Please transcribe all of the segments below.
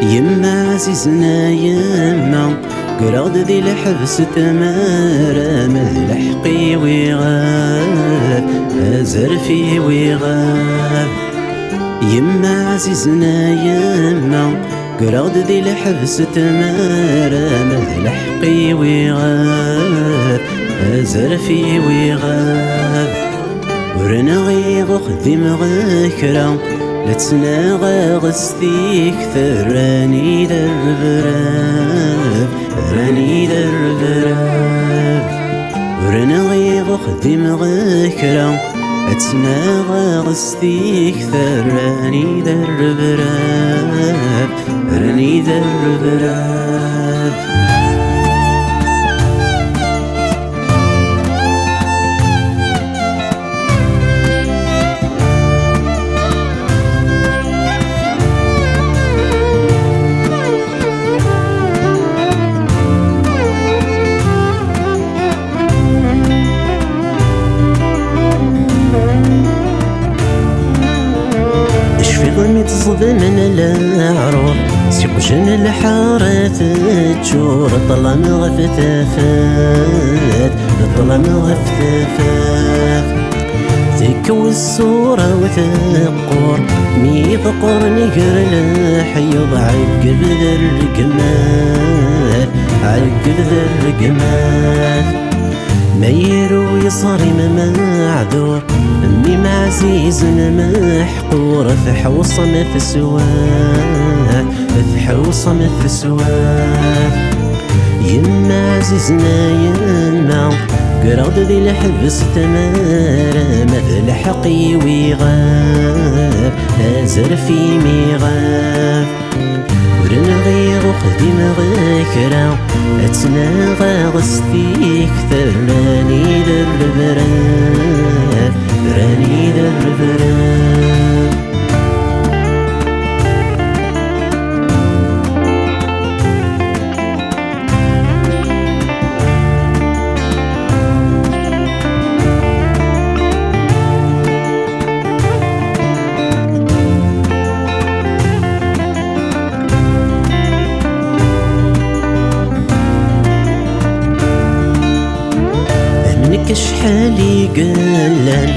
يما عزيزنا يما قراد ذي الحبس تمارا من لحقي ويغاب أزر في ويغاب. يما عزيزنا يما قراد ذي الحبس تمارا من لحقي ويغاب أزر في ويغاب. ورنا غيغ خدم غكرا لتسناغا غستيك ثراني دربراب راني دربراب. ورنا غيغ خدم غكرا لتسناغا غستيك ثراني دربراب راني دربراب. متصدم من العروض سيقجن الحارات تجور الظلام غفتافات الظلام غفتافات. تكوي الصورة وتقور ميثقر نقر الحيض عقب ذا الرقمات عقب ذا الرقمات. ما يروي صارم معذور أمي معزيز محقور فحوصة مثسوات فحوصة مثسوات. يما عزيزنا يما قراد ذي الحبس تمارا مثل حقي ويغاب أزر في ميغاب. ورنا غير خدم غكرا أتناغا غستيك ثراني دربراب راني دربراب. شحالي قلان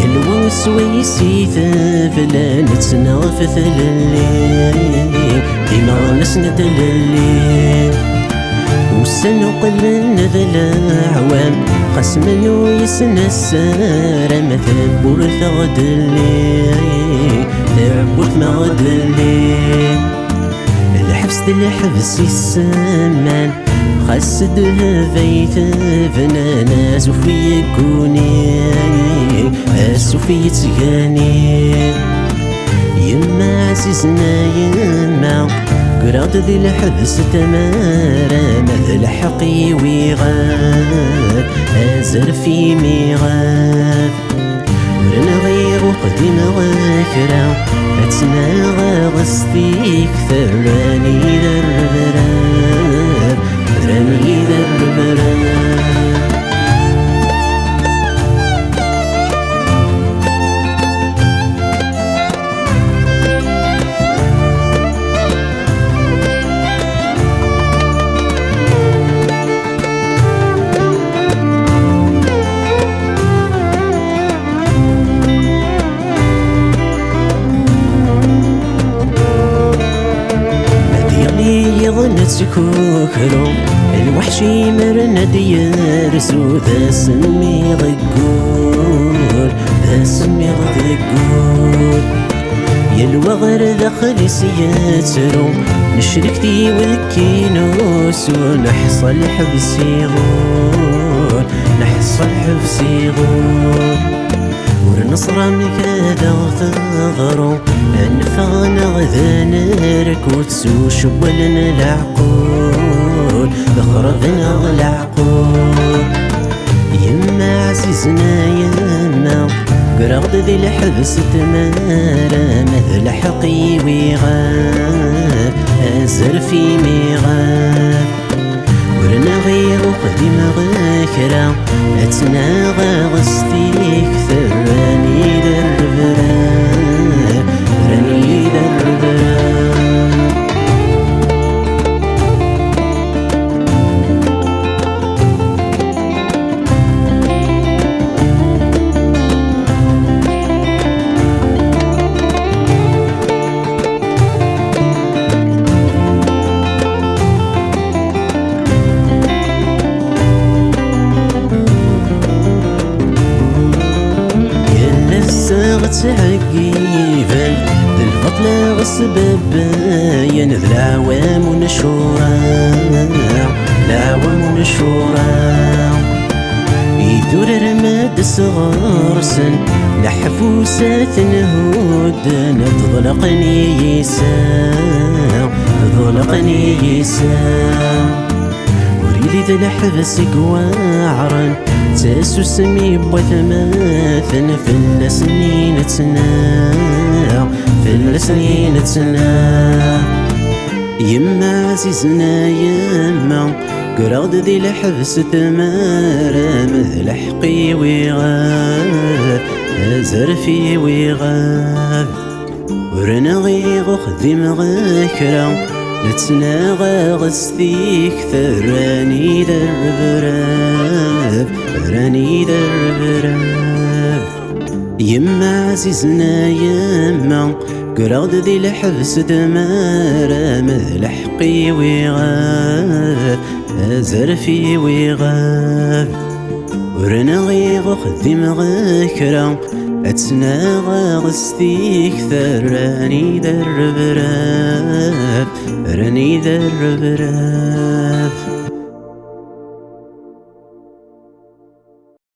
يلوى سويسي ثفلان تنغفث الليل ديما نسند الليل. وسنو قلن ذا العوام قسمن ويسنى السارة مثبور ثغد الليل ثبور ثغد الليل. الحبس الحبس السمان خسدها فيت فنانا سوفي كوني سوفي تغاني. يما عزيزنا يما قراد ذي الحبس تمارا مثل حقي ويغاب أزر في ميغاب. ورنا غير قدم غكرا أتناغا غستيك ثراني دربراب راني دربراب. تكوكلو الوحشي مرنا ديارسو ذا سمي ضقول ذا سمي ضقول. يلوى غير دخل سياترو نشركتي والكينوس ونحصل حبسي غول نحصل حبسي غول. ورنصرى من كذا وثغرو أنفغنا غذانا ركوت سوشب لنا العقول بخربنا العقول. يما عزيزنا يما قراد ذي الحبس تمارا مثل حقي ويغاب أزر في ميغاب. ورنا غير قدم غكرا أتناغا غستيك ثراني دربراب راني دربراب. سبب باين ذ العوام ونشورا العوام ونشورا يثور رماد صغارسن لحفوسات نهودن تضلقني يسا تضلقني يسا وريلي ذا الحبس قواعرا تاسو سمي بوثماثن في السنين تسنا في السنين تسنا يما عزيزنا يما قراد ذي الحبس ثمارة مثل حقي ويغاب زرفي ويغاب ورنا غيغ خذم غاكرا نتسناغا غستيك ثراني دربراب راني دربراب يما عزيزنا يما قراد ذي الحبس ثمارة مثل حقي ويغاب زرفي ويغاب ورنا غيغ خذم غاكرا أتسناغا غستيك ثراني دربراب راني دربراب